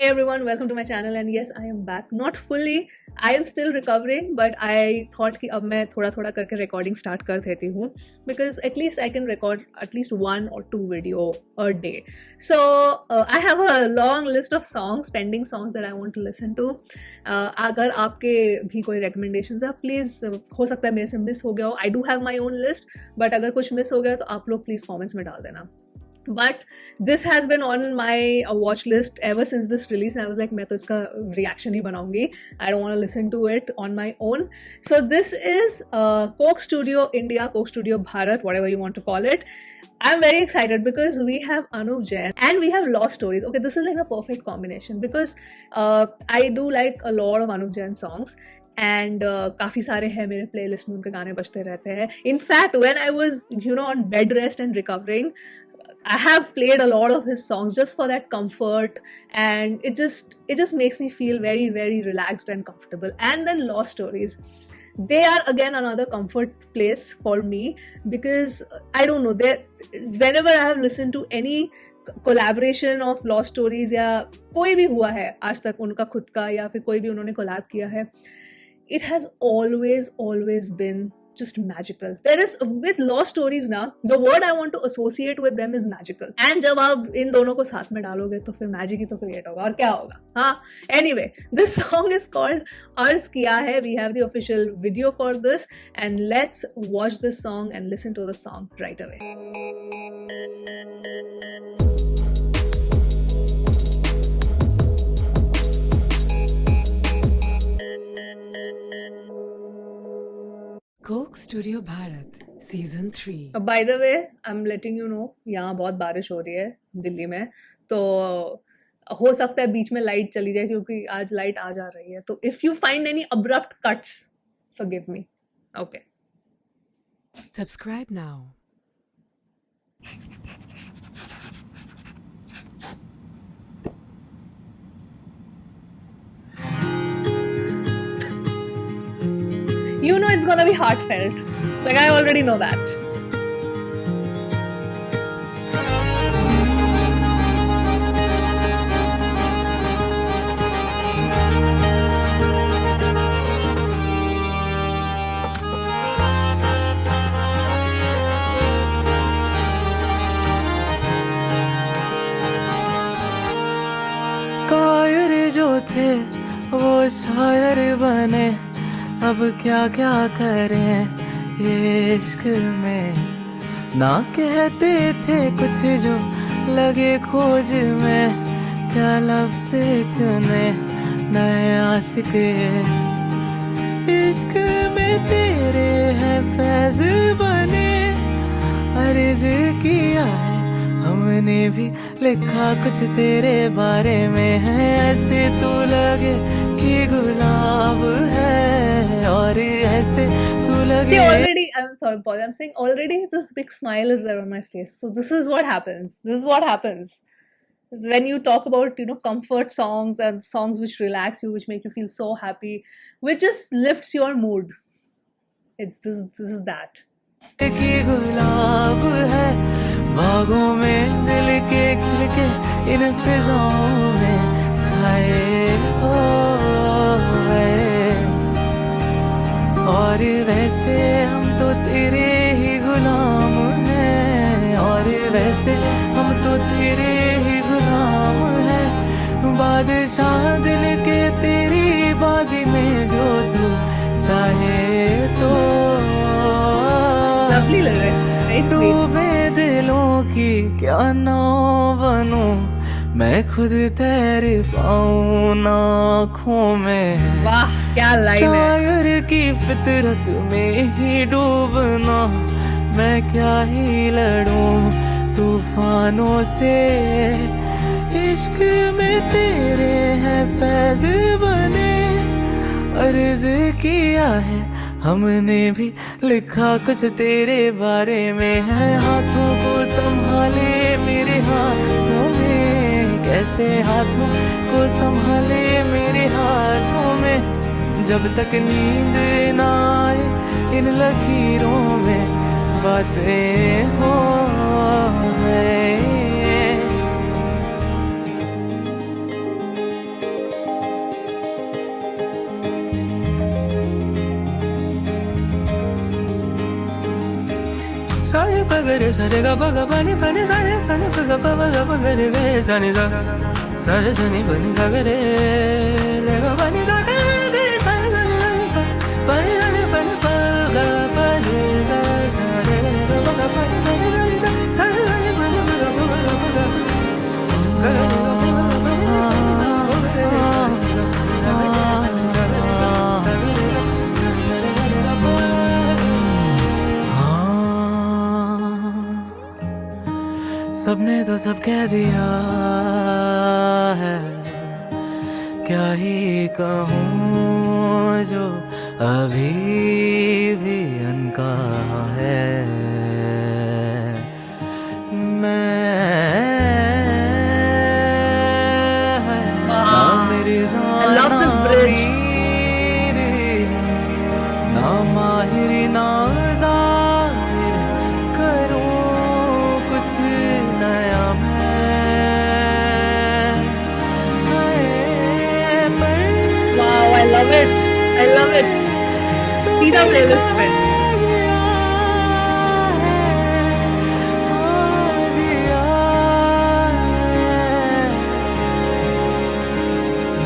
Hey everyone, welcome to my channel and yes, I am back. Not fully, I am still recovering, but I thought कि अब मैं थोड़ा थोड़ा करके recording start कर देती हूँ because at least I can record at least 1 or 2 video a day. So I have a long list of songs, pending songs that I want to listen to. अगर आपके भी कोई recommendations है, please हो सकता है मेरे से miss हो गया हो. I do have my own list, but अगर कुछ miss हो गया तो आप लोग please comments में डाल देना. But this has been on my watch list ever since this release and I was like मैं तो इसका reaction ही बनाऊंगी. I don't want to listen to it on my own. So this is Coke Studio India, Coke Studio Bharat, whatever you want to call it. I'm very excited because we have Anuv Jain and we have Lost Stories. Okay, this is like a perfect combination because I do like a lot of Anuv Jain songs. And काफ़ी सारे हैं मेरे playlist में, उनके गाने बजते रहते हैं. In fact when I was on bed rest and recovering, I have played a lot of his songs just for that comfort, and it just makes me feel very very relaxed and comfortable. And then Lost Stories, they are again another comfort place for me because I don't know, they whenever I have listened to any collaboration of Lost Stories या कोई भी हुआ है आज तक उनका खुद का या फिर कोई भी उन्होंने कोलैब किया है, it has always been just magical. There is with Lost Stories ना, the word I want to associate with them is magical. And जब आप इन दोनों को साथ में डालोगे तो फिर मैजिक ही तो क्रिएट होगा, और क्या होगा. हाँ, anyway, this song is called अर्ज किया है. We have the official video for this and let's watch this song and listen to the song right away. Coke Studio Bharat Season 3. By the way, I'm letting you know, यहाँ बहुत बारिश हो रही है दिल्ली में, तो हो सकता है बीच में लाइट चली जाए क्योंकि आज लाइट आ जा रही है. तो if you find any abrupt cuts, forgive me. Okay. Subscribe now. You know it's gonna be heartfelt. Like I already know that. कायर जो थे वो शायर बने, अब क्या क्या करें ये इश्क में. ना कहते थे कुछ जो लगे खोज में, क्या लफ्ज़ चुने नए आशिक. इश्क में तेरे हैं फैज़ बने, अर्ज़ किया है हमने भी, लिखा कुछ तेरे बारे में है. ऐसे तू लगे कि गुलाब है और ऐसे तू लगे. See, already, I'm sorry, Paul, I'm saying already this big smile is there on my face. So this is what happens. This is what happens. Is when you talk about, comfort songs and songs which relax you, which make you feel so happy, which just lifts your mood. It's this is that. कि गुलाब है बागों में दिल के खिल के, इन फिजाओं में छाए हो गए. और वैसे हम तो तेरे ही गुलाम हैं, और वैसे हम तो तेरे ही गुलाम हैं. बादशाह दिल के तेरी बाजी में जो तू चाहे तो. Lovely lyrics, very sweet. डूबे दिलों की क्या नाव बनूं, मैं खुद तैर पाऊं ना आँखों में. वाह, क्या लाइन है. शायर की फितरत में ही डूबना, मैं क्या ही लड़ूं तूफानों से. इश्क में तेरे हैं फैज़ बने, अर्ज़ किया है हमने भी, लिखा कुछ तेरे बारे में है. हाथों को संभाले मेरे हाथों में, कैसे हाथों को संभाले मेरे हाथों में. जब तक नींद ना आए इन लकीरों में बातें हो गए. pani pa ga re sa re ga pa ga pani pani sa re pani pa ga re ga sa ni sa re sa ni pani sa ga re ga pani sa ga re sa ni sa ni pa pani sa ni pani pa ga pani ga sa re ga pa ga pani pani sa ni sa re sa ni pani pa ga ga सबने तो सब कह दिया है, क्या ही कहूँ जो अभी भी अनकहा है। I love this bridge. ना माहिर ना ज़ाहिर करूँ कुछ नया Wow, I love it. I love it. सीधा playlist पे.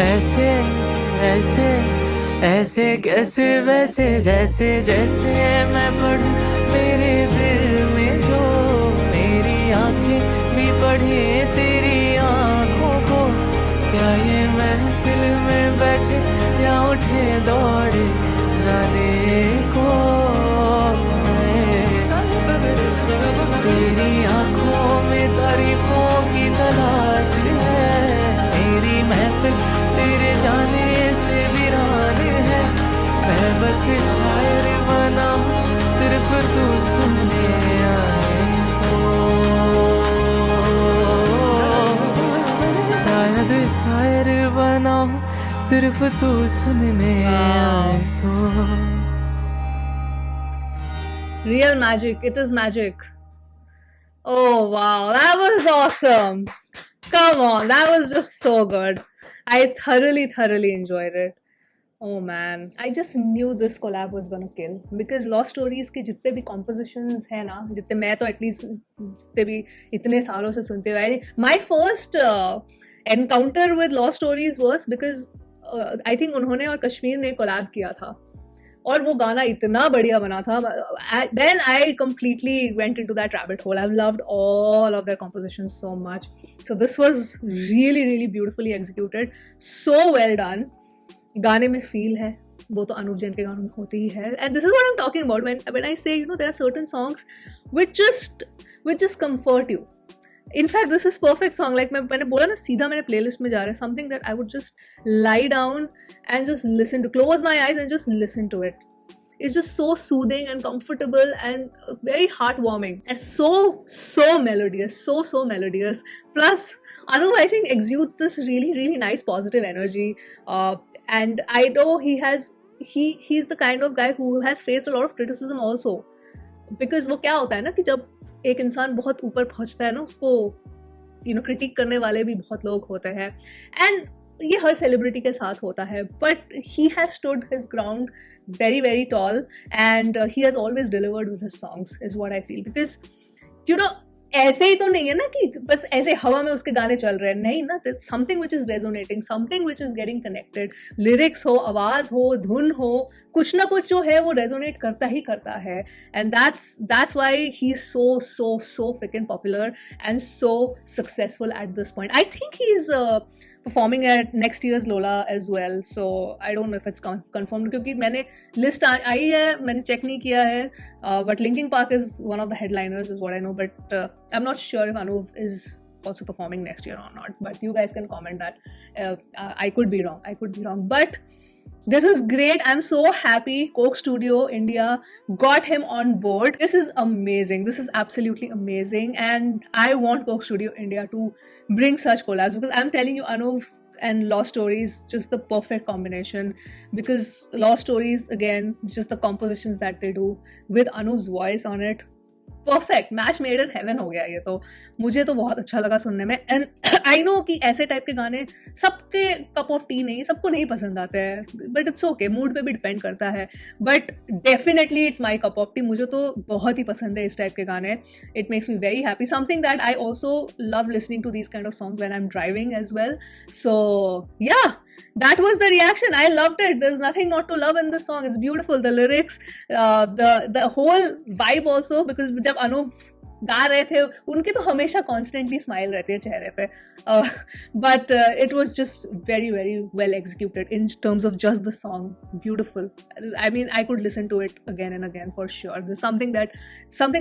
ऐसे ऐसे ऐसे कैसे वैसे जैसे जैसे मैं पढ़ूं मेरे दिल में जो मेरी आंखें भी पढ़े तेरी आंखों को। क्या ये महफिल में बैठे या उठे दौड़े जाने को। तेरी आंखों में तारीफों की तलाश है। मेरी महफिल तेरे जाने से वीरान है। मैं बस शायर बना हूँ सिर्फ तू सुनने आए तो। शायद शायर बना हूँ सिर्फ तू सुनने आए तो। Real magic. It is magic. Oh wow, that was awesome. Come on, that was just so good. I thoroughly enjoyed it. Oh man, I just knew this collab was gonna kill because Lost Stories के जितने भी compositions हैं ना, जितने मैं तो at least जितने भी इतने सालों से सुनते हुए आए, my first encounter with Lost Stories was because I think उन्होंने और कश्मीर ने collab किया था और वो गाना इतना बढ़िया बना था. Then I completely went into that rabbit hole. I've loved all of their compositions so much. So this was really beautifully executed. So well done. गाने में feel है, वो तो अनूप जैन के गानों में होती ही है. And this is what I'm talking about when I say, you know, there are certain songs which just comfort you. In fact, this is perfect song. Like मैंने बोला ना, सीधा मेरे playlist में जा रहा है. Something that I would just lie down and just listen to, close my eyes and just listen to it. It's just so soothing and comfortable and very heartwarming and so melodious, so melodious. Plus, Anup, I think, exudes this really nice positive energy. And I know he's the kind of guy who has faced a lot of criticism also. Because वो क्या होता है ना कि जब एक इंसान बहुत ऊपर पहुंचता है ना, उसको क्रिटिक करने वाले भी बहुत लोग होते हैं. एंड ये हर सेलिब्रिटी के साथ होता है, but he has stood his ground very tall and he has always delivered with his songs is what I feel. Because ऐसे ही तो नहीं है ना कि बस ऐसे हवा में उसके गाने चल रहे हैं, नहीं ना. Something which is resonating, something which is getting connected. Lyrics हो, आवाज हो, धुन हो, कुछ ना कुछ जो है वो रेजोनेट करता ही करता है. And that's why he is so freaking popular and so successful at this point. I think he's performing at next year's Lola as well, so I don't know if it's confirmed क्योंकि मैंने list आई है, मैंने check नहीं किया है, but Linkin Park is one of the headliners is what I know, but I'm not sure if Anuv is also performing next year or not, but you guys can comment that. I could be wrong, but this is great. I'm so happy Coke Studio India got him on board. This is amazing. This is absolutely amazing. And I want Coke Studio India to bring such collabs, because I'm telling you, Anuv and Lost Stories, just the perfect combination. Because Lost Stories, again, just the compositions that they do with Anuv's voice on it, perfect match made in heaven हो गया ये तो। मुझे तो बहुत अच्छा लगा सुनने में। एंड आई नो कि ऐसे टाइप के गाने सबके कप ऑफ टी नहीं, सबको नहीं पसंद आते हैं, बट इट्स ओके, मूड पे भी डिपेंड करता है। But definitely it's my cup of T, मुझे तो बहुत ही पसंद है इस टाइप के गाने। It makes me very happy, something that I also love listening to these kind of songs when I am driving as well. So yeah, that was the reaction. I loved it. There's nothing not to love in this song. It's beautiful. The lyrics, the whole vibe also, because जब अनूप गा रहे थे उनकी तो हमेशा constantly smile रहती है चेहरे पे, but it was just very very well executed in terms of just the song, beautiful. I mean I could listen to it again and again for sure. This something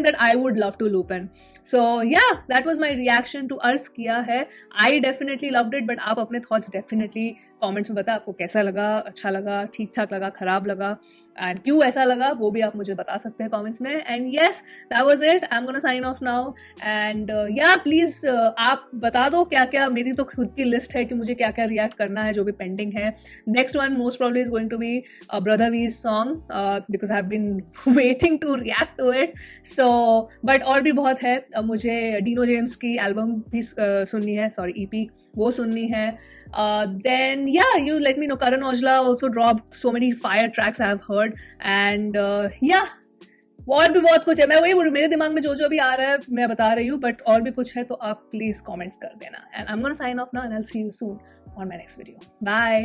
that I would love to loop in. So yeah, that was my reaction to Arz Kiya Hai. I definitely loved it, but आप अपने thoughts definitely comments में बताएं आपको कैसा लगा, अच्छा लगा, ठीक ठाक लगा, खराब लगा, एंड क्यों ऐसा लगा वो भी आप मुझे बता सकते हैं कॉमेंट्स में. And yes, that was it. I am gonna sign off now. And yeah, please आप बता दो क्या क्या. मेरी तो खुद की लिस्ट है कि मुझे क्या क्या रिएक्ट करना है जो भी पेंडिंग है. Next one most probably is going to be brother Vee's song, because I have been waiting to react to it. So but और भी बहुत है. मुझे डीनो जेम्स की एल्बम भी सुननी है, सॉरी EP, वो सुननी है. Then yeah, you let me know. Karan Aujla also dropped so many fire tracks I have heard, and yeah, और भी बहुत कुछ है. मैं वही बोल रही हूँ, मेरे दिमाग में जो जो भी आ रहा है मैं बता रही हूँ, बट और भी कुछ है तो आप प्लीज कमेंट्स कर देना. And I am gonna sign off now and I will see you soon on my next video. Bye.